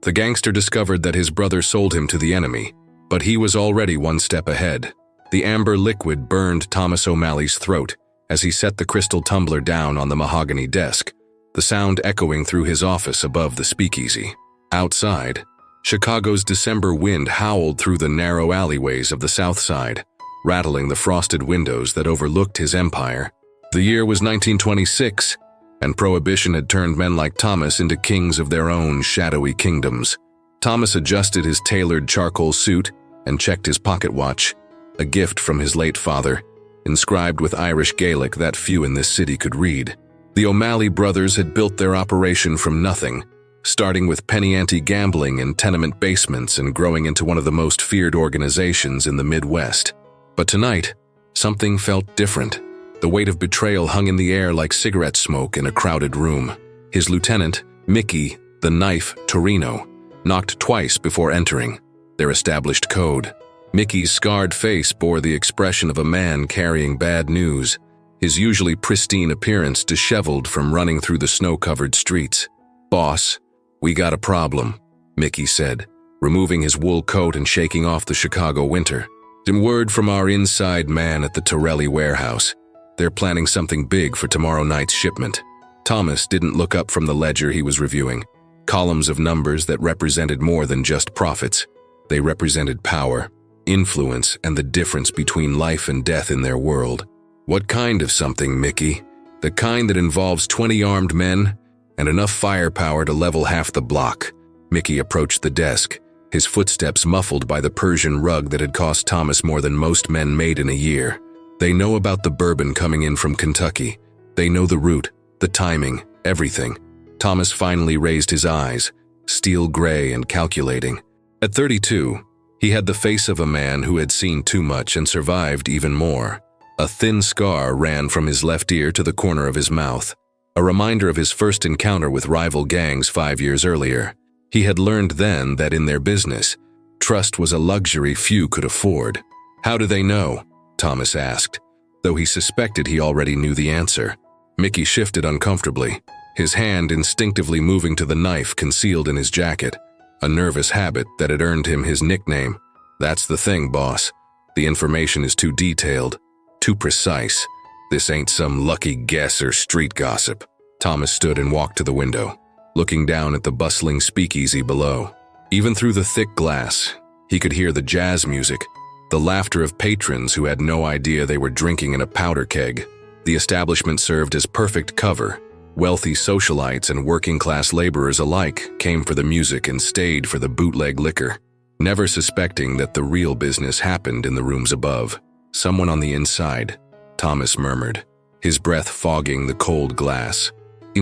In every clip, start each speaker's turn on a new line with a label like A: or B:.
A: The gangster discovered that his brother sold him to the enemy, but he was already one step ahead. The amber liquid burned Thomas O'Malley's throat as he set the crystal tumbler down on the mahogany desk, the sound echoing through his office above the speakeasy. Outside, Chicago's December wind howled through the narrow alleyways of the South Side, rattling the frosted windows that overlooked his empire. The year was 1926, and Prohibition had turned men like Thomas into kings of their own shadowy kingdoms. Thomas adjusted his tailored charcoal suit and checked his pocket watch, a gift from his late father, inscribed with Irish Gaelic that few in this city could read. The O'Malley brothers had built their operation from nothing, starting with penny ante gambling in tenement basements and growing into one of the most feared organizations in the Midwest. But tonight, something felt different. The weight of betrayal hung in the air like cigarette smoke in a crowded room. His lieutenant, Mickey, the Knife Torino, knocked twice before entering, their established code. Mickey's scarred face bore the expression of a man carrying bad news, his usually pristine appearance disheveled from running through the snow-covered streets. "Boss, we got a problem," Mickey said, removing his wool coat and shaking off the Chicago winter. "Some word from our inside man at the Torelli warehouse. They're planning something big for tomorrow night's shipment." Thomas didn't look up from the ledger he was reviewing. Columns of numbers that represented more than just profits. They represented power, influence, and the difference between life and death in their world. "What kind of something, Mickey?" "The kind that involves 20 armed men and enough firepower to level half the block." Mickey approached the desk, his footsteps muffled by the Persian rug that had cost Thomas more than most men made in a year. "They know about the bourbon coming in from Kentucky. They know the route, the timing, everything." Thomas finally raised his eyes, steel gray and calculating. At 32, he had the face of a man who had seen too much and survived even more. A thin scar ran from his left ear to the corner of his mouth, a reminder of his first encounter with rival gangs 5 years earlier. He had learned then that in their business, trust was a luxury few could afford. "How do they know?" Thomas asked, though he suspected he already knew the answer. Mickey shifted uncomfortably, his hand instinctively moving to the knife concealed in his jacket, a nervous habit that had earned him his nickname. "That's the thing, boss. The information is too detailed, too precise. This ain't some lucky guess or street gossip." Thomas stood and walked to the window, looking down at the bustling speakeasy below. Even through the thick glass, he could hear the jazz music, the laughter of patrons who had no idea they were drinking in a powder keg. The establishment served as perfect cover. Wealthy socialites and working-class laborers alike came for the music and stayed for the bootleg liquor, never suspecting that the real business happened in the rooms above. "Someone on the inside," Thomas murmured, his breath fogging the cold glass.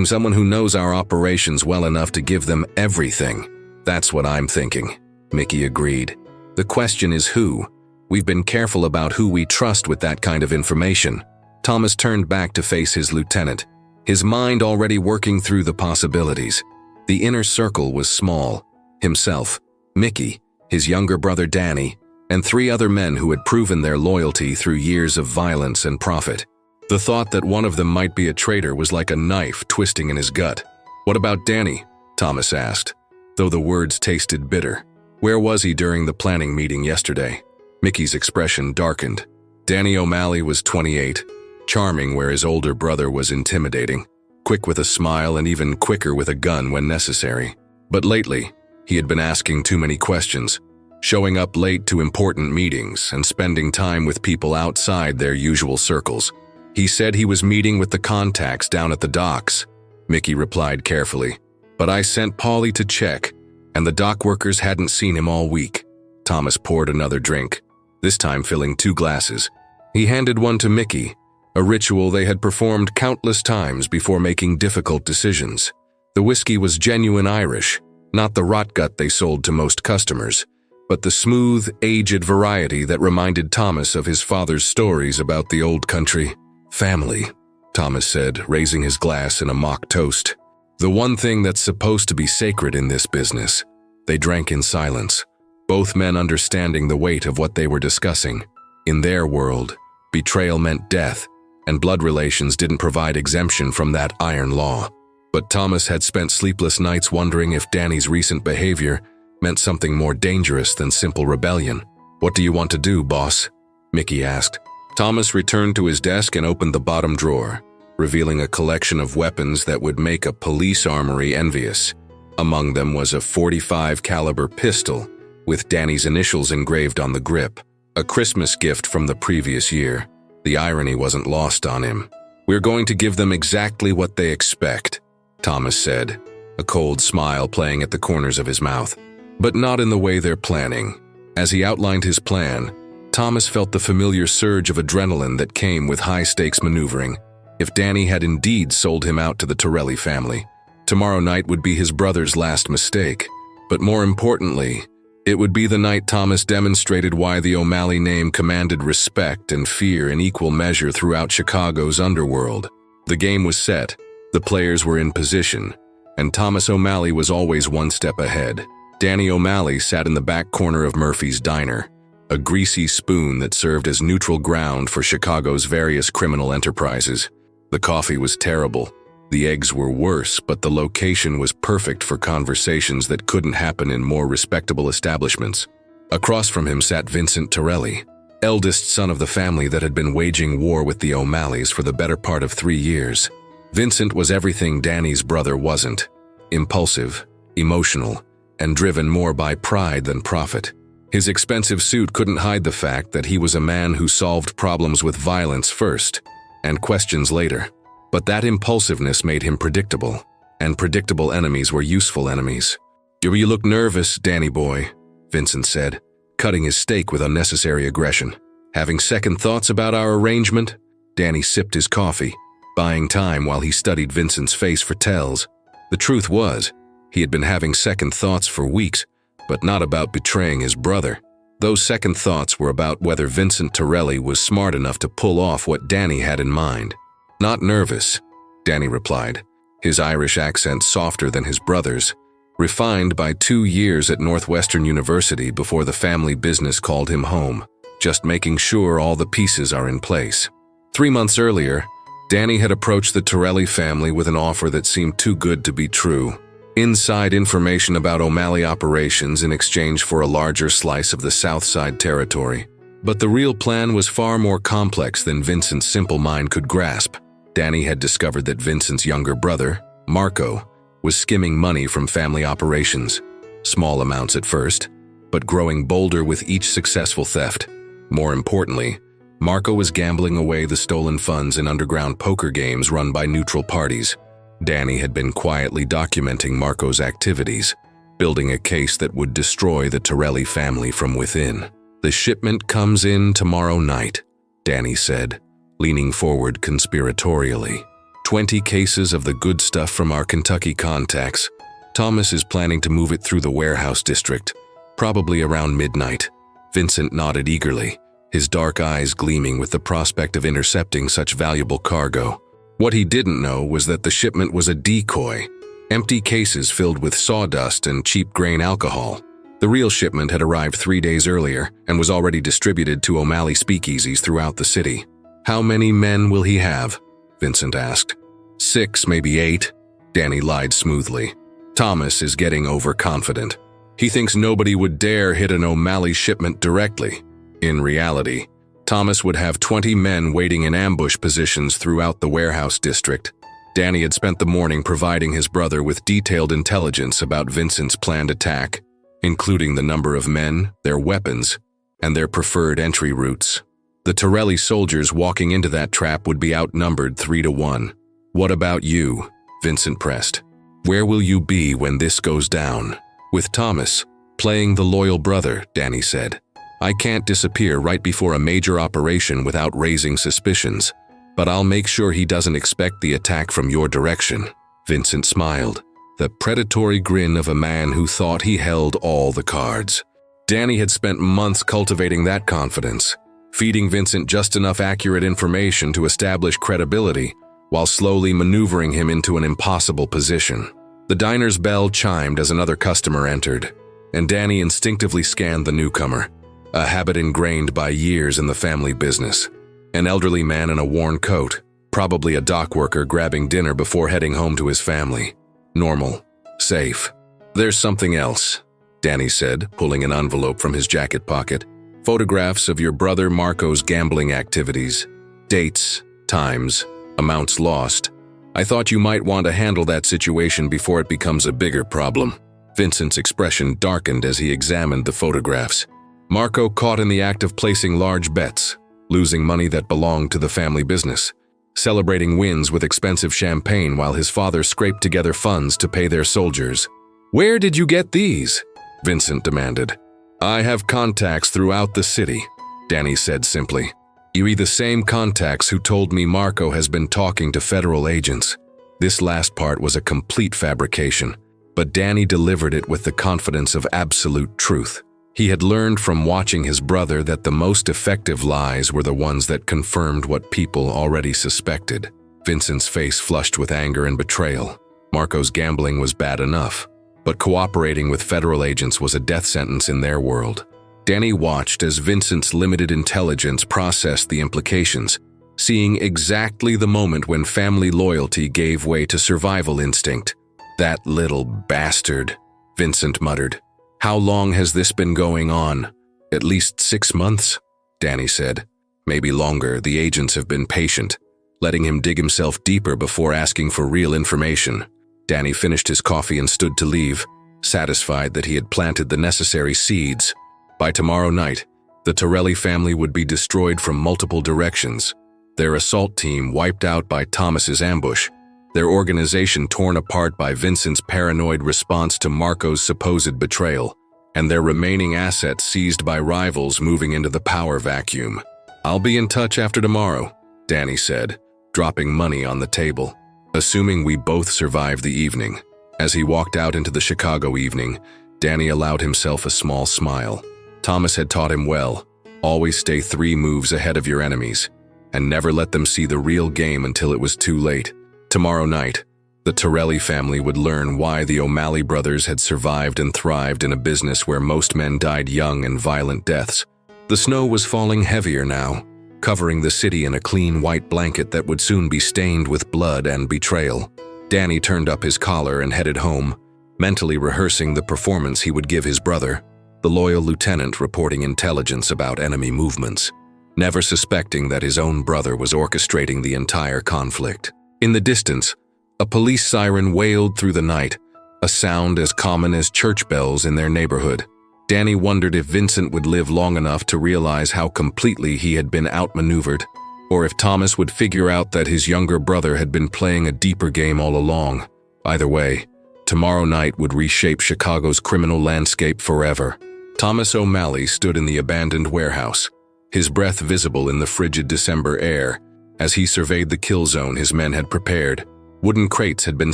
A: "Someone who knows our operations well enough to give them everything." "That's what I'm thinking," Mickey agreed. "The question is who. We've been careful about who we trust with that kind of information." Thomas turned back to face his lieutenant, his mind already working through the possibilities. The inner circle was small: himself, Mickey, his younger brother Danny, and 3 other men who had proven their loyalty through years of violence and profit. The thought that one of them might be a traitor was like a knife twisting in his gut. "What about Danny?" Thomas asked, though the words tasted bitter. "Where was he during the planning meeting yesterday?" Mickey's expression darkened. Danny O'Malley was 28, charming where his older brother was intimidating, quick with a smile and even quicker with a gun when necessary. But lately, he had been asking too many questions, showing up late to important meetings and spending time with people outside their usual circles. "He said he was meeting with the contacts down at the docks," Mickey replied carefully. "But I sent Paulie to check, and the dock workers hadn't seen him all week." Thomas poured another drink, this time filling 2 glasses. He handed one to Mickey, a ritual they had performed countless times before making difficult decisions. The whiskey was genuine Irish, not the rotgut they sold to most customers, but the smooth, aged variety that reminded Thomas of his father's stories about the old country. "Family," Thomas said, raising his glass in a mock toast. "The one thing that's supposed to be sacred in this business." They drank in silence, both men understanding the weight of what they were discussing. In their world, betrayal meant death, and blood relations didn't provide exemption from that iron law. But Thomas had spent sleepless nights wondering if Danny's recent behavior meant something more dangerous than simple rebellion. "What do you want to do, boss?" Mickey asked. Thomas returned to his desk and opened the bottom drawer, revealing a collection of weapons that would make a police armory envious. Among them was a .45 caliber pistol with Danny's initials engraved on the grip, a Christmas gift from the previous year. The irony wasn't lost on him. "We're going to give them exactly what they expect," Thomas said, a cold smile playing at the corners of his mouth. "But not in the way they're planning." As he outlined his plan, Thomas felt the familiar surge of adrenaline that came with high-stakes maneuvering. If Danny had indeed sold him out to the Torelli family, tomorrow night would be his brother's last mistake. But more importantly, it would be the night Thomas demonstrated why the O'Malley name commanded respect and fear in equal measure throughout Chicago's underworld. The game was set, the players were in position, and Thomas O'Malley was always one step ahead. Danny O'Malley sat in the back corner of Murphy's Diner, a greasy spoon that served as neutral ground for Chicago's various criminal enterprises. The coffee was terrible, the eggs were worse, but the location was perfect for conversations that couldn't happen in more respectable establishments. Across from him sat Vincent Torelli, eldest son of the family that had been waging war with the O'Malleys for the better part of 3 years. Vincent was everything Danny's brother wasn't: impulsive, emotional, and driven more by pride than profit. His expensive suit couldn't hide the fact that he was a man who solved problems with violence first and questions later. But that impulsiveness made him predictable, and predictable enemies were useful enemies. "You look nervous, Danny boy," Vincent said, cutting his steak with unnecessary aggression. "Having second thoughts about our arrangement?" Danny sipped his coffee, buying time while he studied Vincent's face for tells. The truth was, he had been having second thoughts for weeks, but not about betraying his brother. Those second thoughts were about whether Vincent Torelli was smart enough to pull off what Danny had in mind. "Not nervous," Danny replied, his Irish accent softer than his brother's, refined by 2 years at Northwestern University before the family business called him home, just making sure all the pieces are in place. 3 months earlier, Danny had approached the Torelli family with an offer that seemed too good to be true. Inside information about O'Malley operations in exchange for a larger slice of the South Side territory. But the real plan was far more complex than Vincent's simple mind could grasp. Danny had discovered that Vincent's younger brother, Marco, was skimming money from family operations. Small amounts at first, but growing bolder with each successful theft. More importantly, Marco was gambling away the stolen funds in underground poker games run by neutral parties. Danny had been quietly documenting Marco's activities, building a case that would destroy the Torelli family from within. "The shipment comes in tomorrow night," Danny said, leaning forward conspiratorially. 20 cases of the good stuff from our Kentucky contacts. Thomas is planning to move it through the warehouse district, probably around midnight." Vincent nodded eagerly, his dark eyes gleaming with the prospect of intercepting such valuable cargo. What he didn't know was that the shipment was a decoy, empty cases filled with sawdust and cheap grain alcohol. The real shipment had arrived 3 days earlier and was already distributed to O'Malley speakeasies throughout the city. "How many men will he have?" Vincent asked. 6, maybe 8, Danny lied smoothly. "Thomas is getting overconfident. He thinks nobody would dare hit an O'Malley shipment directly. In reality, Thomas would have 20 men waiting in ambush positions throughout the warehouse district." Danny had spent the morning providing his brother with detailed intelligence about Vincent's planned attack, including the number of men, their weapons, and their preferred entry routes. The Torelli soldiers walking into that trap would be outnumbered 3 to 1. "What about you?" Vincent pressed. "Where will you be when this goes down?" "With Thomas, playing the loyal brother," Danny said. "I can't disappear right before a major operation without raising suspicions, but I'll make sure he doesn't expect the attack from your direction." Vincent smiled, the predatory grin of a man who thought he held all the cards. Danny had spent months cultivating that confidence, feeding Vincent just enough accurate information to establish credibility, while slowly maneuvering him into an impossible position. The diner's bell chimed as another customer entered, and Danny instinctively scanned the newcomer, a habit ingrained by years in the family business. An elderly man in a worn coat, Probably a dock worker grabbing dinner before heading home to his family. Normal. Safe. There's something else, Danny said, pulling an envelope from his jacket pocket. Photographs of your brother Marco's gambling activities. Dates, times, amounts lost. I thought you might want to handle that situation before it becomes a bigger problem. Vincent's expression darkened as he examined the photographs. Marco caught in the act of placing large bets, losing money that belonged to the family business, celebrating wins with expensive champagne while his father scraped together funds to pay their soldiers. "Where did you get these?" Vincent demanded. "I have contacts throughout the city," Danny said simply. "You are the same contacts who told me Marco has been talking to federal agents." This last part was a complete fabrication, but Danny delivered it with the confidence of absolute truth. He had learned from watching his brother that the most effective lies were the ones that confirmed what people already suspected. Vincent's face flushed with anger and betrayal. Marco's gambling was bad enough, but cooperating with federal agents was a death sentence in their world. Danny watched as Vincent's limited intelligence processed the implications, seeing exactly the moment when family loyalty gave way to survival instinct. "That little bastard," Vincent muttered. "How long has this been going on?" "At least 6 months," Danny said. "Maybe longer. The agents have been patient, letting him dig himself deeper before asking for real information." Danny finished his coffee and stood to leave, satisfied that he had planted the necessary seeds. By tomorrow night, the Torelli family would be destroyed from multiple directions, their assault team wiped out by Thomas's ambush, their organization torn apart by Vincent's paranoid response to Marco's supposed betrayal, and their remaining assets seized by rivals moving into the power vacuum. "I'll be in touch after tomorrow," Danny said, dropping money on the table. "Assuming we both survive the evening." As he walked out into the Chicago evening, Danny allowed himself a small smile. Thomas had taught him well, always stay 3 moves ahead of your enemies, and never let them see the real game until it was too late. Tomorrow night, the Torelli family would learn why the O'Malley brothers had survived and thrived in a business where most men died young and violent deaths. The snow was falling heavier now, covering the city in a clean white blanket that would soon be stained with blood and betrayal. Danny turned up his collar and headed home, mentally rehearsing the performance he would give his brother, the loyal lieutenant reporting intelligence about enemy movements, never suspecting that his own brother was orchestrating the entire conflict. In the distance, a police siren wailed through the night, a sound as common as church bells in their neighborhood. Danny wondered if Vincent would live long enough to realize how completely he had been outmaneuvered, or if Thomas would figure out that his younger brother had been playing a deeper game all along. Either way, tomorrow night would reshape Chicago's criminal landscape forever. Thomas O'Malley stood in the abandoned warehouse, his breath visible in the frigid December air, as he surveyed the kill zone his men had prepared. Wooden crates had been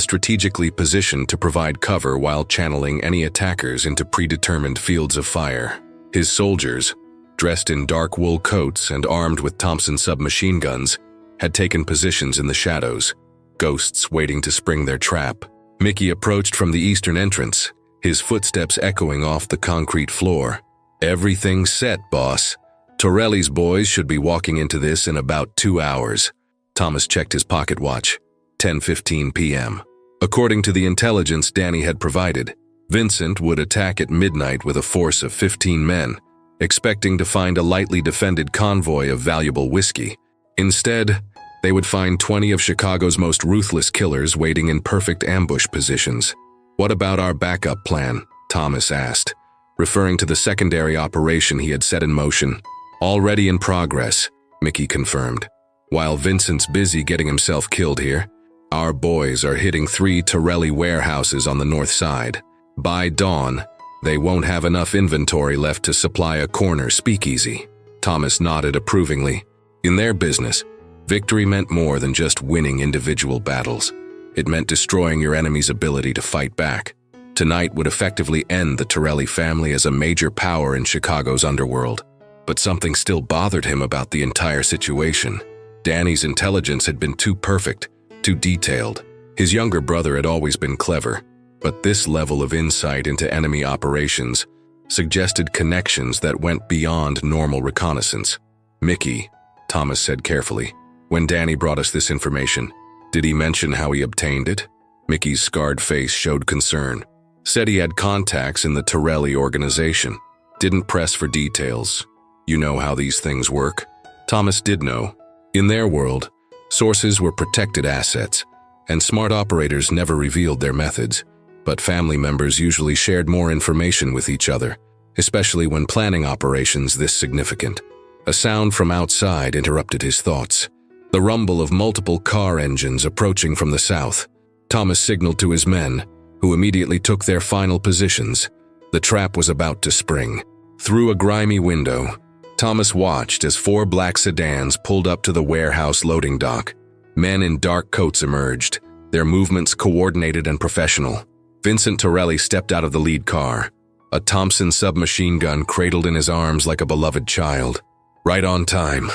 A: strategically positioned to provide cover while channeling any attackers into predetermined fields of fire. His soldiers, dressed in dark wool coats and armed with Thompson submachine guns, had taken positions in the shadows, ghosts waiting to spring their trap. Mickey approached from the eastern entrance, his footsteps echoing off the concrete floor. "Everything's set, boss. Torelli's boys should be walking into this in about 2 hours." Thomas checked his pocket watch. 10:15 p.m. According to the intelligence Danny had provided, Vincent would attack at midnight with a force of 15 men, expecting to find a lightly defended convoy of valuable whiskey. Instead, they would find 20 of Chicago's most ruthless killers waiting in perfect ambush positions. "What about our backup plan?" Thomas asked, referring to the secondary operation he had set in motion. "Already in progress," Mickey confirmed. "While Vincent's busy getting himself killed here, our boys are hitting 3 Torelli warehouses on the north side. By dawn, they won't have enough inventory left to supply a corner speakeasy." Thomas nodded approvingly. In their business, victory meant more than just winning individual battles. It meant destroying your enemy's ability to fight back. Tonight would effectively end the Torelli family as a major power in Chicago's underworld. But something still bothered him about the entire situation. Danny's intelligence had been too perfect, too detailed. His younger brother had always been clever, but this level of insight into enemy operations suggested connections that went beyond normal reconnaissance. "Mickey," Thomas said carefully, When Danny brought us this information, did he mention how he obtained it? Mickey's scarred face showed concern. Said he had contacts in the Torelli organization. Didn't press for details. You know how these things work. Thomas did know. In their world, sources were protected assets, and smart operators never revealed their methods. But family members usually shared more information with each other, especially when planning operations this significant. A sound from outside interrupted his thoughts. The rumble of multiple car engines approaching from the south. Thomas signaled to his men, who immediately took their final positions. The trap was about to spring. Through a grimy window, Thomas watched as 4 black sedans pulled up to the warehouse loading dock. Men in dark coats emerged, their movements coordinated and professional. Vincent Torelli stepped out of the lead car, a Thompson submachine gun cradled in his arms like a beloved child. "Right on time,"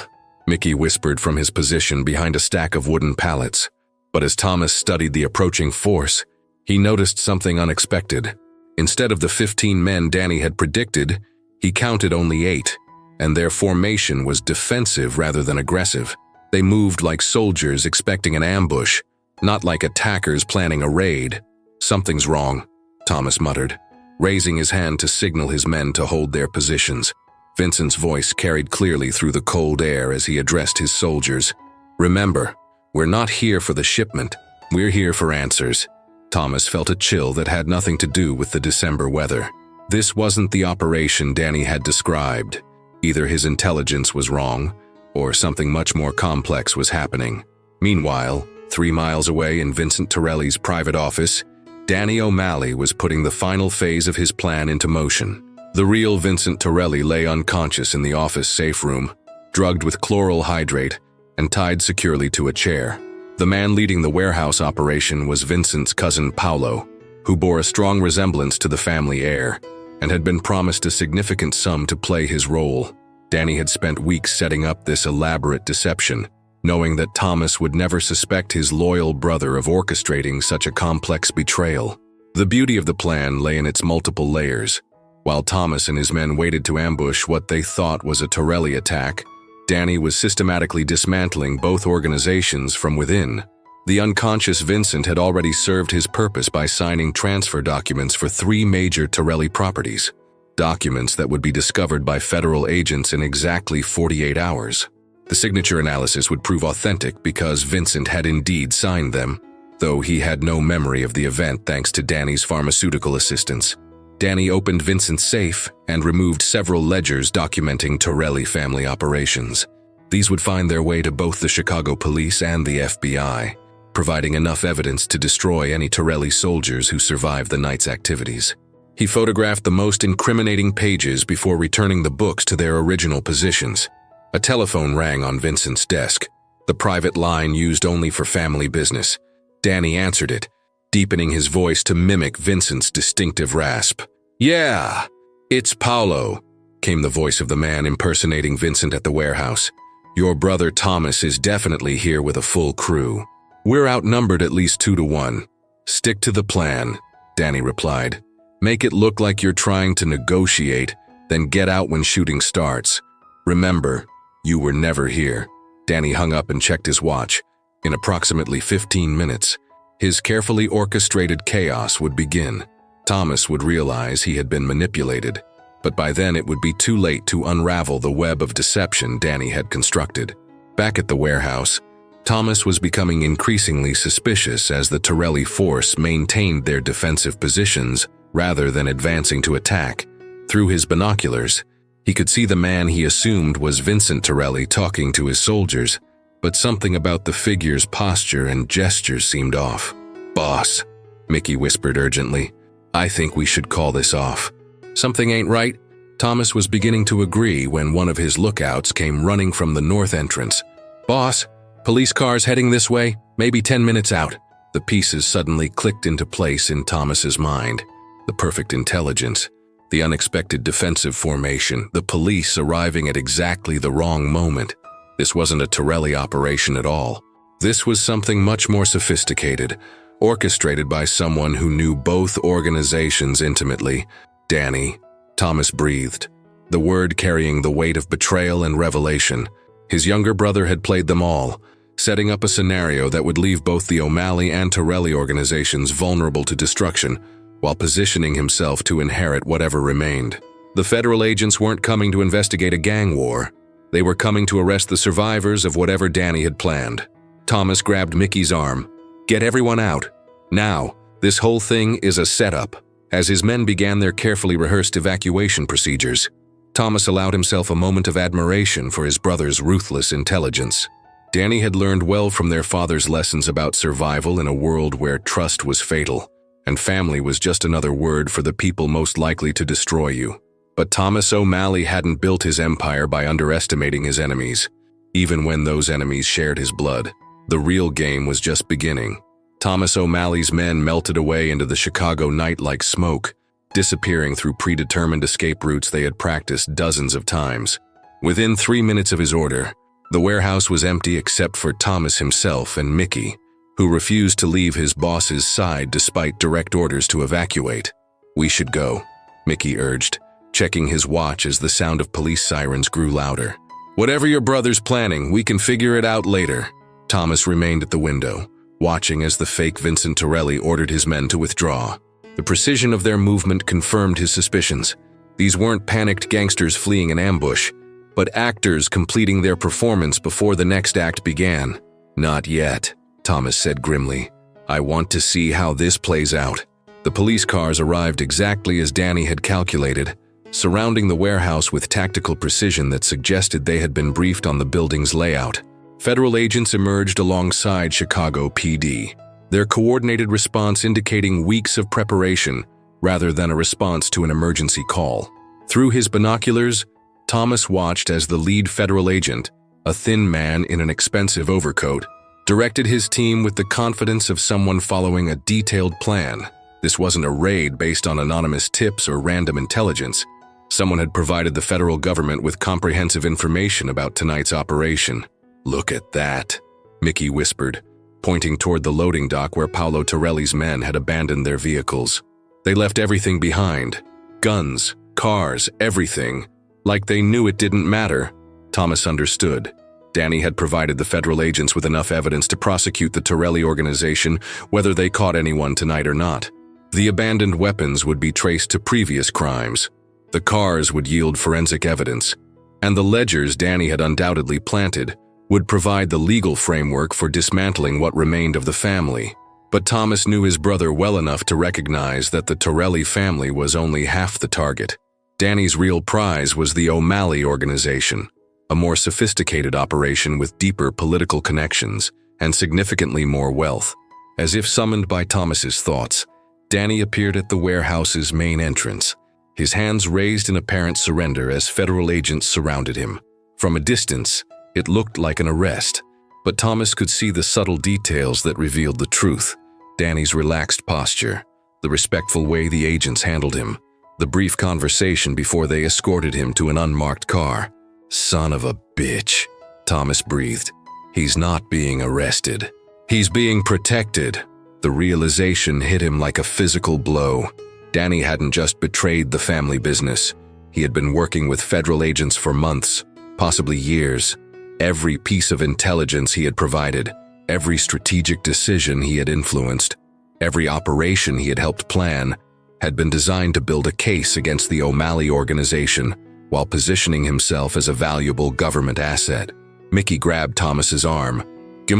A: Mickey whispered from his position behind a stack of wooden pallets. But as Thomas studied the approaching force, he noticed something unexpected. Instead of the 15 men Danny had predicted, he counted only 8, and their formation was defensive rather than aggressive. They moved like soldiers expecting an ambush, not like attackers planning a raid. "Something's wrong," Thomas muttered, raising his hand to signal his men to hold their positions. Vincent's voice carried clearly through the cold air as he addressed his soldiers. "Remember, we're not here for the shipment. We're here for answers." Thomas felt a chill that had nothing to do with the December weather. This wasn't the operation Danny had described. Either his intelligence was wrong, or something much more complex was happening. Meanwhile, 3 miles away in Vincent Torelli's private office, Danny O'Malley was putting the final phase of his plan into motion. The real Vincent Torelli lay unconscious in the office safe room, drugged with chloral hydrate and tied securely to a chair. The man leading the warehouse operation was Vincent's cousin Paolo, who bore a strong resemblance to the family heir and had been promised a significant sum to play his role. Danny had spent weeks setting up this elaborate deception, knowing that Thomas would never suspect his loyal brother of orchestrating such a complex betrayal. The beauty of the plan lay in its multiple layers. While Thomas and his men waited to ambush what they thought was a Torelli attack, Danny was systematically dismantling both organizations from within. The unconscious Vincent had already served his purpose by signing transfer documents for 3 major Torelli properties, documents that would be discovered by federal agents in exactly 48 hours. The signature analysis would prove authentic because Vincent had indeed signed them, though he had no memory of the event thanks to Danny's pharmaceutical assistance. Danny opened Vincent's safe and removed several ledgers documenting Torelli family operations. These would find their way to both the Chicago police and the FBI, providing enough evidence to destroy any Torelli soldiers who survived the night's activities. He photographed the most incriminating pages before returning the books to their original positions. A telephone rang on Vincent's desk, the private line used only for family business. Danny answered it, deepening his voice to mimic Vincent's distinctive rasp. "Yeah, it's Paolo," came the voice of the man impersonating Vincent at the warehouse. "Your brother Thomas is definitely here with a full crew. We're outnumbered at least 2 to 1. Stick to the plan," Danny replied. "Make it look like you're trying to negotiate, then get out when shooting starts. Remember, you were never here." Danny hung up and checked his watch. In approximately 15 minutes, his carefully orchestrated chaos would begin. Thomas would realize he had been manipulated, but by then it would be too late to unravel the web of deception Danny had constructed. Back at the warehouse, Thomas was becoming increasingly suspicious as the Torelli force maintained their defensive positions rather than advancing to attack. Through his binoculars, he could see the man he assumed was Vincent Torelli talking to his soldiers, but something about the figure's posture and gestures seemed off. "Boss," Mickey whispered urgently, "I think we should call this off." "Something ain't right?" Thomas was beginning to agree when one of his lookouts came running from the north entrance. "Boss, police cars heading this way, maybe 10 minutes out." The pieces suddenly clicked into place in Thomas's mind. The perfect intelligence, the unexpected defensive formation, the police arriving at exactly the wrong moment. This wasn't a Torelli operation at all. This was something much more sophisticated, orchestrated by someone who knew both organizations intimately. "Danny," Thomas breathed, the word carrying the weight of betrayal and revelation. His younger brother had played them all, setting up a scenario that would leave both the O'Malley and Torelli organizations vulnerable to destruction, while positioning himself to inherit whatever remained. The federal agents weren't coming to investigate a gang war. They were coming to arrest the survivors of whatever Danny had planned. Thomas grabbed Mickey's arm. "Get everyone out. Now, this whole thing is a setup." As his men began their carefully rehearsed evacuation procedures, Thomas allowed himself a moment of admiration for his brother's ruthless intelligence. Danny had learned well from their father's lessons about survival in a world where trust was fatal, and family was just another word for the people most likely to destroy you. But Thomas O'Malley hadn't built his empire by underestimating his enemies, even when those enemies shared his blood. The real game was just beginning. Thomas O'Malley's men melted away into the Chicago night like smoke, disappearing through predetermined escape routes they had practiced dozens of times. Within 3 minutes of his order, the warehouse was empty except for Thomas himself and Mickey, who refused to leave his boss's side despite direct orders to evacuate. "We should go," Mickey urged, checking his watch as the sound of police sirens grew louder. "Whatever your brother's planning, we can figure it out later." Thomas remained at the window, watching as the fake Vincent Torelli ordered his men to withdraw. The precision of their movement confirmed his suspicions. These weren't panicked gangsters fleeing an ambush, but actors completing their performance before the next act began. "Not yet," Thomas said grimly. "I want to see how this plays out." The police cars arrived exactly as Danny had calculated, surrounding the warehouse with tactical precision that suggested they had been briefed on the building's layout. Federal agents emerged alongside Chicago PD, their coordinated response indicating weeks of preparation rather than a response to an emergency call. Through his binoculars, Thomas watched as the lead federal agent, a thin man in an expensive overcoat, directed his team with the confidence of someone following a detailed plan. This wasn't a raid based on anonymous tips or random intelligence. Someone had provided the federal government with comprehensive information about tonight's operation. "Look at that," Mickey whispered, pointing toward the loading dock where Paolo Torelli's men had abandoned their vehicles. They left everything behind. Guns, cars, everything. Like they knew it didn't matter. Thomas understood. Danny had provided the federal agents with enough evidence to prosecute the Torelli organization, whether they caught anyone tonight or not. The abandoned weapons would be traced to previous crimes. The cars would yield forensic evidence. And the ledgers Danny had undoubtedly planted would provide the legal framework for dismantling what remained of the family. But Thomas knew his brother well enough to recognize that the Torelli family was only half the target. Danny's real prize was the O'Malley organization, a more sophisticated operation with deeper political connections and significantly more wealth. As if summoned by Thomas's thoughts, Danny appeared at the warehouse's main entrance, his hands raised in apparent surrender as federal agents surrounded him. From a distance, it looked like an arrest, but Thomas could see the subtle details that revealed the truth. Danny's relaxed posture, the respectful way the agents handled him, the brief conversation before they escorted him to an unmarked car. "Son of a bitch," Thomas breathed. "He's not being arrested. He's being protected." The realization hit him like a physical blow. Danny hadn't just betrayed the family business. He had been working with federal agents for months, possibly years. Every piece of intelligence he had provided, every strategic decision he had influenced, every operation he had helped plan, had been designed to build a case against the O'Malley organization while positioning himself as a valuable government asset. Mickey grabbed Thomas's arm.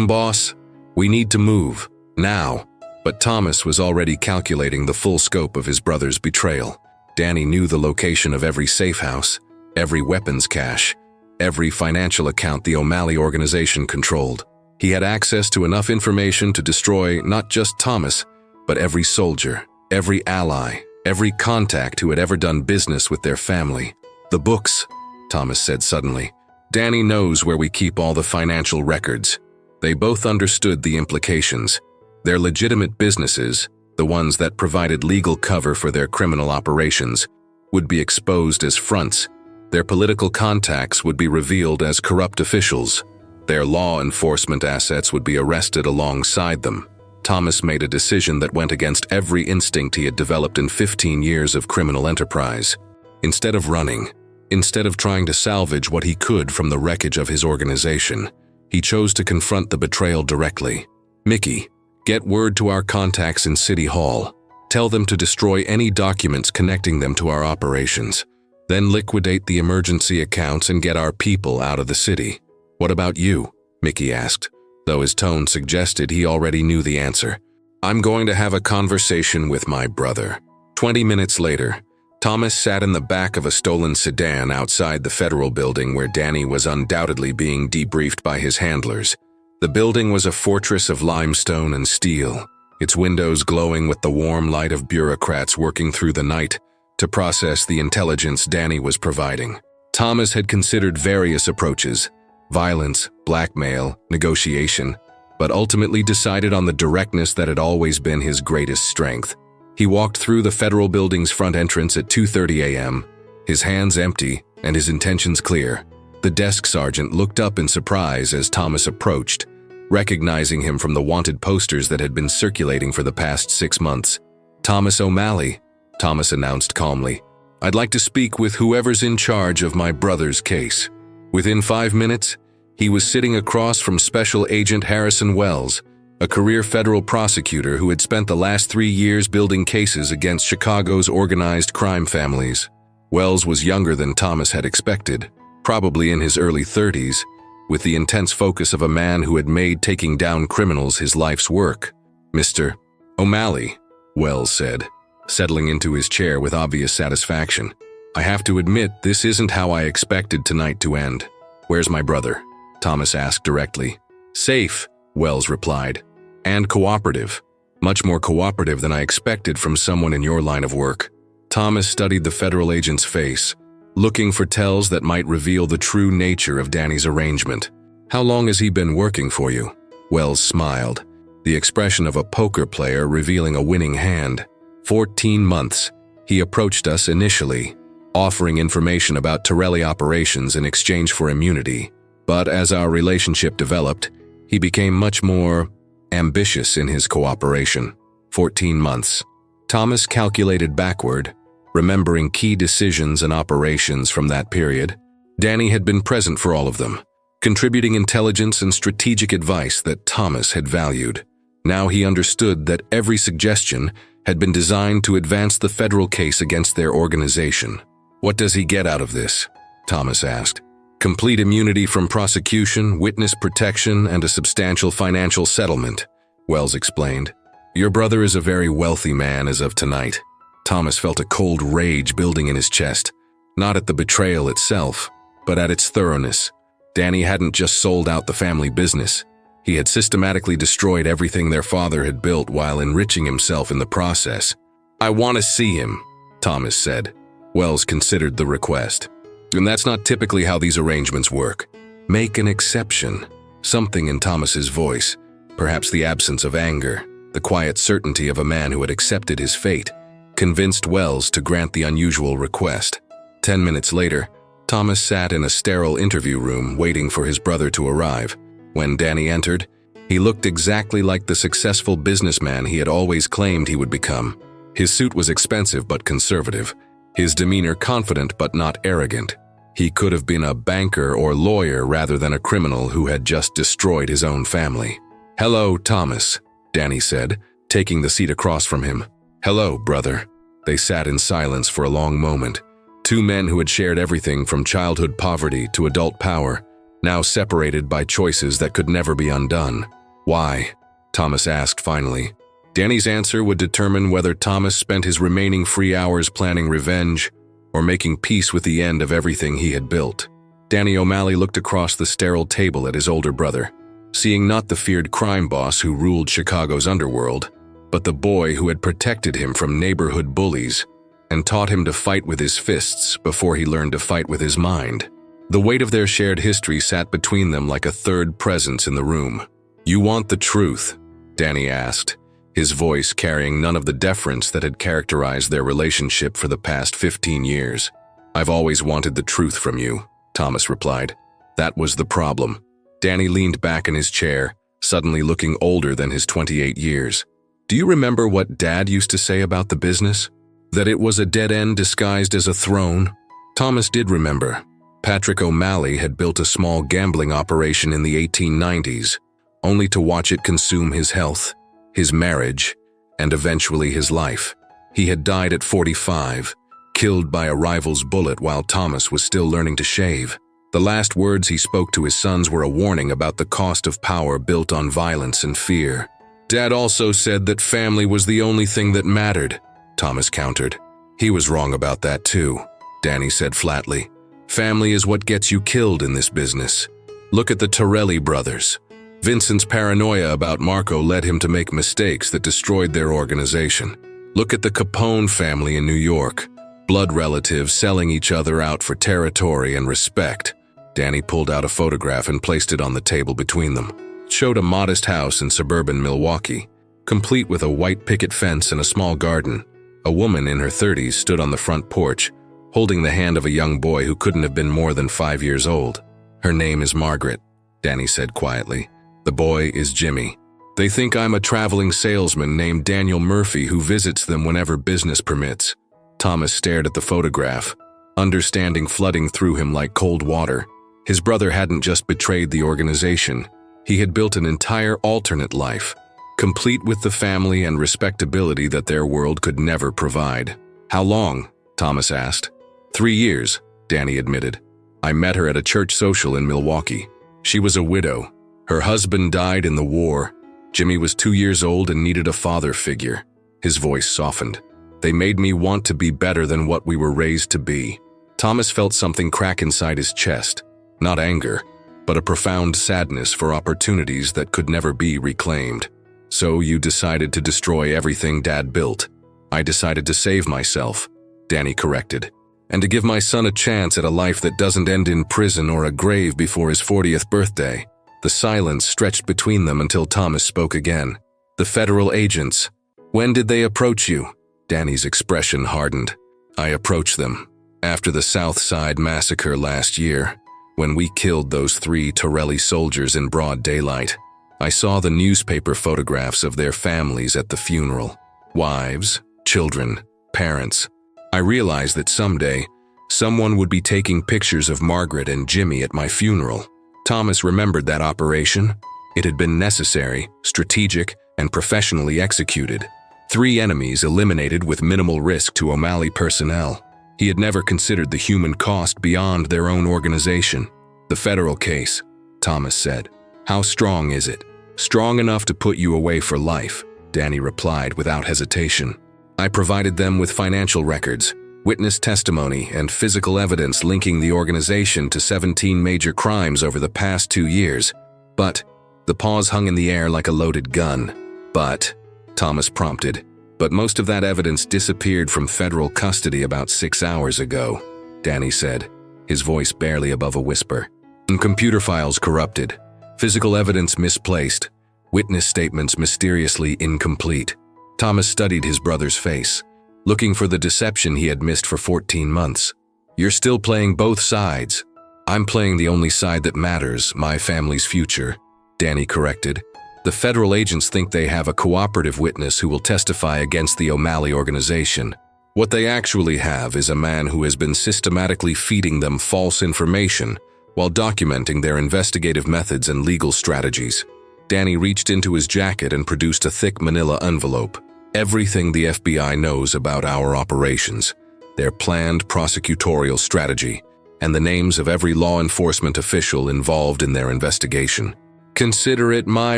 A: "Boss, we need to move, now." But Thomas was already calculating the full scope of his brother's betrayal. Danny knew the location of every safe house, every weapons cache, every financial account the O'Malley organization controlled. He had access to enough information to destroy not just Thomas, but every soldier, every ally, every contact who had ever done business with their family. "The books," Thomas said suddenly. "Danny knows where we keep all the financial records." They both understood the implications. Their legitimate businesses, the ones that provided legal cover for their criminal operations, would be exposed as fronts. Their political contacts would be revealed as corrupt officials. Their law enforcement assets would be arrested alongside them. Thomas made a decision that went against every instinct he had developed in 15 years of criminal enterprise. Instead of running, instead of trying to salvage what he could from the wreckage of his organization, He chose to confront the betrayal directly. "Mickey, get word to our contacts in City Hall. Tell them to destroy any documents connecting them to our operations. Then liquidate the emergency accounts and get our people out of the city." "What about you?" Mickey asked, though his tone suggested he already knew the answer. "I'm going to have a conversation with my brother." 20 minutes later, Thomas sat in the back of a stolen sedan outside the federal building where Danny was undoubtedly being debriefed by his handlers. The building was a fortress of limestone and steel, its windows glowing with the warm light of bureaucrats working through the night to process the intelligence Danny was providing. Thomas had considered various approaches: violence, blackmail, negotiation, but ultimately decided on the directness that had always been his greatest strength. He walked through the federal building's front entrance at 2:30 a.m., his hands empty and his intentions clear. The desk sergeant looked up in surprise as Thomas approached, recognizing him from the wanted posters that had been circulating for the past 6 months. "Thomas O'Malley," Thomas announced calmly. "I'd like to speak with whoever's in charge of my brother's case." Within 5 minutes, he was sitting across from Special Agent Harrison Wells, a career federal prosecutor who had spent the last 3 years building cases against Chicago's organized crime families. Wells was younger than Thomas had expected, probably in his early 30s, with the intense focus of a man who had made taking down criminals his life's work. "Mr. O'Malley," Wells said, settling into his chair with obvious satisfaction. "I have to admit, this isn't how I expected tonight to end." "Where's my brother?" Thomas asked directly. "Safe," Wells replied. "And cooperative. Much more cooperative than I expected from someone in your line of work." Thomas studied the federal agent's face, looking for tells that might reveal the true nature of Danny's arrangement. "How long has he been working for you?" Wells smiled, the expression of a poker player revealing a winning hand. 14 months. He approached us initially, offering information about Torelli operations in exchange for immunity. But as our relationship developed, he became much more ambitious in his cooperation. 14 months. Thomas calculated backward, remembering key decisions and operations from that period. Danny had been present for all of them, contributing intelligence and strategic advice that Thomas had valued. Now he understood that every suggestion had been designed to advance the federal case against their organization. "What does he get out of this?" Thomas asked. "Complete immunity from prosecution, witness protection, and a substantial financial settlement," Wells explained. "Your brother is a very wealthy man as of tonight." Thomas felt a cold rage building in his chest, not at the betrayal itself, but at its thoroughness. Danny hadn't just sold out the family business. He had systematically destroyed everything their father had built while enriching himself in the process. "I want to see him," Thomas said. Wells considered the request. "And that's not typically how these arrangements work." "Make an exception." Something in Thomas's voice, perhaps the absence of anger, the quiet certainty of a man who had accepted his fate, convinced Wells to grant the unusual request. 10 minutes later, Thomas sat in a sterile interview room waiting for his brother to arrive. When Danny entered, he looked exactly like the successful businessman he had always claimed he would become. His suit was expensive but conservative, his demeanor confident but not arrogant. He could have been a banker or lawyer rather than a criminal who had just destroyed his own family. "Hello, Thomas," Danny said, taking the seat across from him. "Hello, brother." They sat in silence for a long moment. Two men who had shared everything from childhood poverty to adult power, now separated by choices that could never be undone. "Why?" Thomas asked finally. Danny's answer would determine whether Thomas spent his remaining free hours planning revenge or making peace with the end of everything he had built. Danny O'Malley looked across the sterile table at his older brother, seeing not the feared crime boss who ruled Chicago's underworld, but the boy who had protected him from neighborhood bullies and taught him to fight with his fists before he learned to fight with his mind. The weight of their shared history sat between them like a third presence in the room. "You want the truth?" Danny asked, his voice carrying none of the deference that had characterized their relationship for the past 15 years. "I've always wanted the truth from you," Thomas replied. "That was the problem." Danny leaned back in his chair, suddenly looking older than his 28 years. "Do you remember what Dad used to say about the business? That it was a dead end disguised as a throne?" Thomas did remember. Patrick O'Malley had built a small gambling operation in the 1890s, only to watch it consume his health, his marriage, and eventually his life. He had died at 45, killed by a rival's bullet while Thomas was still learning to shave. The last words he spoke to his sons were a warning about the cost of power built on violence and fear. "Dad also said that family was the only thing that mattered," Thomas countered. "He was wrong about that too," Danny said flatly. "Family is what gets you killed in this business. Look at the Torelli brothers. Vincent's paranoia about Marco led him to make mistakes that destroyed their organization. Look at the Capone family in New York. Blood relatives selling each other out for territory and respect." Danny pulled out a photograph and placed it on the table between them. It showed a modest house in suburban Milwaukee, complete with a white picket fence and a small garden. A woman in her 30s stood on the front porch, holding the hand of a young boy who couldn't have been more than 5 years old. "Her name is Margaret," Danny said quietly. "The boy is Jimmy. They think I'm a traveling salesman named Daniel Murphy who visits them whenever business permits." Thomas stared at the photograph, understanding flooding through him like cold water. His brother hadn't just betrayed the organization. He had built an entire alternate life, complete with the family and respectability that their world could never provide. "How long?" Thomas asked. 3 years, Danny admitted. "I met her at a church social in Milwaukee. She was a widow. Her husband died in the war. Jimmy was 2 years old and needed a father figure." His voice softened. "They made me want to be better than what we were raised to be." Thomas felt something crack inside his chest. Not anger, but a profound sadness for opportunities that could never be reclaimed. "So you decided to destroy everything Dad built." "I decided to save myself," Danny corrected, "and to give my son a chance at a life that doesn't end in prison or a grave before his 40th birthday." The silence stretched between them until Thomas spoke again. "The federal agents. When did they approach you?" Danny's expression hardened. "I approached them after the South Side massacre last year, when we killed those 3 Torelli soldiers in broad daylight. I saw the newspaper photographs of their families at the funeral. Wives, children, parents. I realized that someday, someone would be taking pictures of Margaret and Jimmy at my funeral." Thomas remembered that operation. It had been necessary, strategic, and professionally executed. 3 enemies eliminated with minimal risk to O'Malley personnel. He had never considered the human cost beyond their own organization. "The federal case," Thomas said. "How strong is it?" "Strong enough to put you away for life," Danny replied without hesitation. "I provided them with financial records, witness testimony, and physical evidence linking the organization to 17 major crimes over the past 2 years. But," the pause hung in the air like a loaded gun. "But," Thomas prompted, "but most of that evidence disappeared from federal custody about 6 hours ago," Danny said, his voice barely above a whisper. "And computer files corrupted, physical evidence misplaced, witness statements mysteriously incomplete." Thomas studied his brother's face, looking for the deception he had missed for 14 months. "You're still playing both sides." "I'm playing the only side that matters, my family's future," Danny corrected. "The federal agents think they have a cooperative witness who will testify against the O'Malley organization. What they actually have is a man who has been systematically feeding them false information while documenting their investigative methods and legal strategies." Danny reached into his jacket and produced a thick manila envelope. "Everything the FBI knows about our operations, their planned prosecutorial strategy, and the names of every law enforcement official involved in their investigation. Consider it my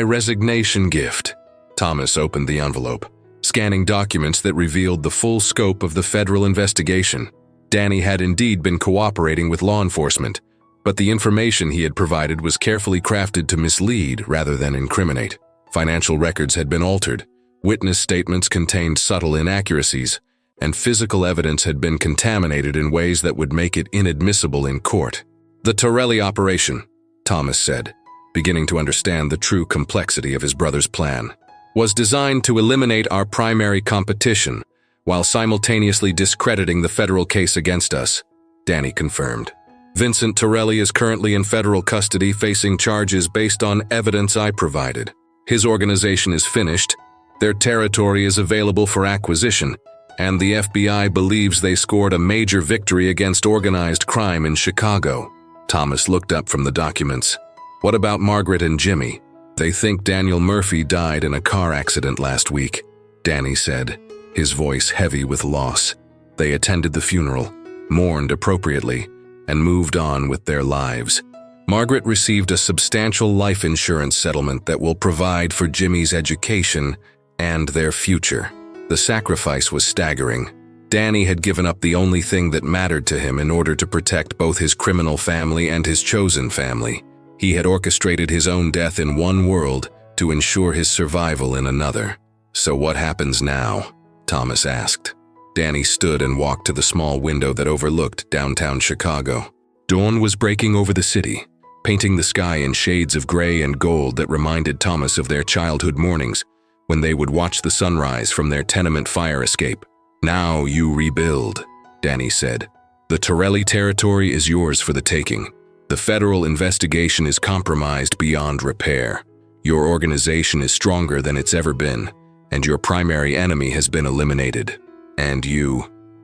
A: resignation gift." Thomas opened the envelope, scanning documents that revealed the full scope of the federal investigation. Danny had indeed been cooperating with law enforcement, but the information he had provided was carefully crafted to mislead rather than incriminate. Financial records had been altered, witness statements contained subtle inaccuracies, and physical evidence had been contaminated in ways that would make it inadmissible in court. "The Torelli operation," Thomas said, beginning to understand the true complexity of his brother's plan, "was designed to eliminate our primary competition while simultaneously discrediting the federal case against us," Danny confirmed. "Vincent Torelli is currently in federal custody facing charges based on evidence I provided. His organization is finished, their territory is available for acquisition, and the FBI believes they scored a major victory against organized crime in Chicago." Thomas looked up from the documents. What about Margaret and Jimmy? They think Daniel Murphy died in a car accident last week, Danny said, his voice heavy with loss. They attended the funeral, mourned appropriately, and moved on with their lives. Margaret received a substantial life insurance settlement that will provide for Jimmy's education and their future. The sacrifice was staggering. Danny had given up the only thing that mattered to him in order to protect both his criminal family and his chosen family. He had orchestrated his own death in one world to ensure his survival in another. So what happens now? Thomas asked. Danny stood and walked to the small window that overlooked downtown Chicago. Dawn was breaking over the city, painting the sky in shades of gray and gold that reminded Thomas of their childhood mornings when they would watch the sunrise from their tenement fire escape. Now you rebuild, Danny said. The Torelli territory is yours for the taking. The federal investigation is compromised beyond repair. Your organization is stronger than it's ever been, and your primary enemy has been eliminated. And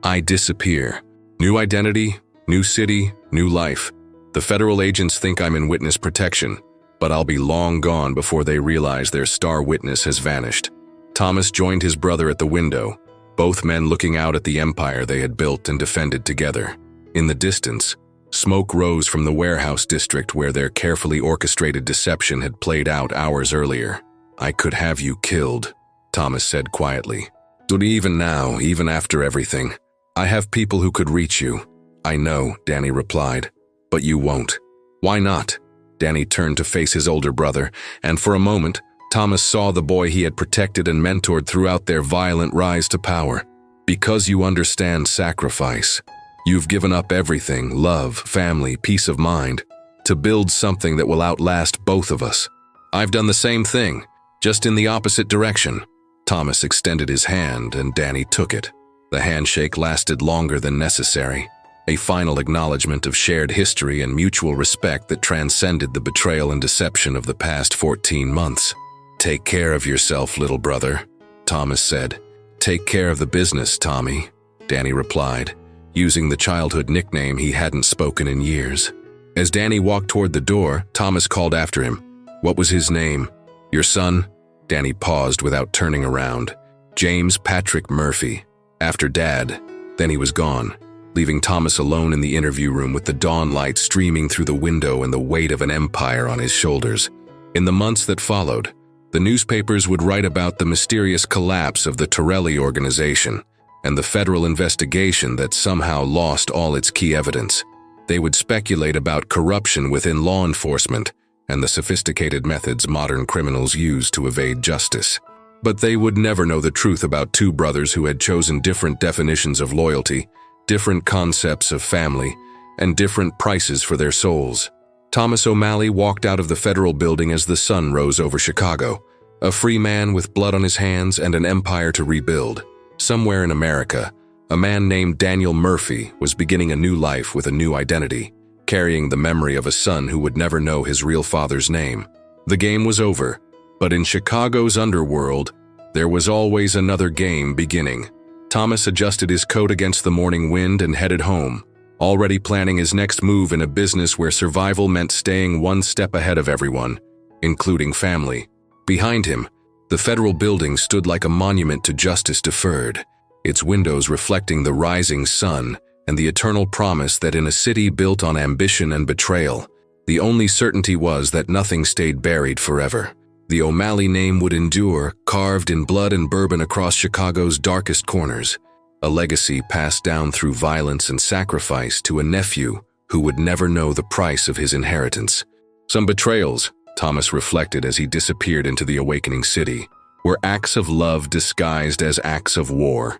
A: I disappear. New identity, new city, new life. The federal agents think I'm in witness protection, but I'll be long gone before they realize their star witness has vanished. Thomas joined his brother at the window, both men looking out at the empire they had built and defended together. In the distance, smoke rose from the warehouse district where their carefully orchestrated deception had played out hours earlier. I could have you killed, Thomas said quietly. But even now, even after everything, I have people who could reach you. I know, Danny replied, but you won't. Why not? Danny turned to face his older brother, and for a moment, Thomas saw the boy he had protected and mentored throughout their violent rise to power. Because you understand sacrifice. You've given up everything, love, family, peace of mind, to build something that will outlast both of us. I've done the same thing, just in the opposite direction. Thomas extended his hand, and Danny took it. The handshake lasted longer than necessary, a final acknowledgement of shared history and mutual respect that transcended the betrayal and deception of the past 14 months. Take care of yourself, little brother, Thomas said. Take care of the business, Tommy, Danny replied, using the childhood nickname he hadn't spoken in years. As Danny walked toward the door, Thomas called after him. What was his name? Your son? Danny paused without turning around. James Patrick Murphy. After Dad. Then he was gone, leaving Thomas alone in the interview room with the dawn light streaming through the window and the weight of an empire on his shoulders. In the months that followed, the newspapers would write about the mysterious collapse of the Torelli organization and the federal investigation that somehow lost all its key evidence. They would speculate about corruption within law enforcement and the sophisticated methods modern criminals use to evade justice. But they would never know the truth about two brothers who had chosen different definitions of loyalty, different concepts of family, and different prices for their souls. Thomas O'Malley walked out of the federal building as the sun rose over Chicago, a free man with blood on his hands and an empire to rebuild. Somewhere in America, a man named Daniel Murphy was beginning a new life with a new identity, carrying the memory of a son who would never know his real father's name. The game was over, but in Chicago's underworld, there was always another game beginning. Thomas adjusted his coat against the morning wind and headed home, already planning his next move in a business where survival meant staying one step ahead of everyone, including family. Behind him, the federal building stood like a monument to justice deferred, its windows reflecting the rising sun and the eternal promise that in a city built on ambition and betrayal, the only certainty was that nothing stayed buried forever. The O'Malley name would endure, carved in blood and bourbon across Chicago's darkest corners, a legacy passed down through violence and sacrifice to a nephew who would never know the price of his inheritance. Some betrayals, Thomas reflected as he disappeared into the awakening city, were acts of love disguised as acts of war.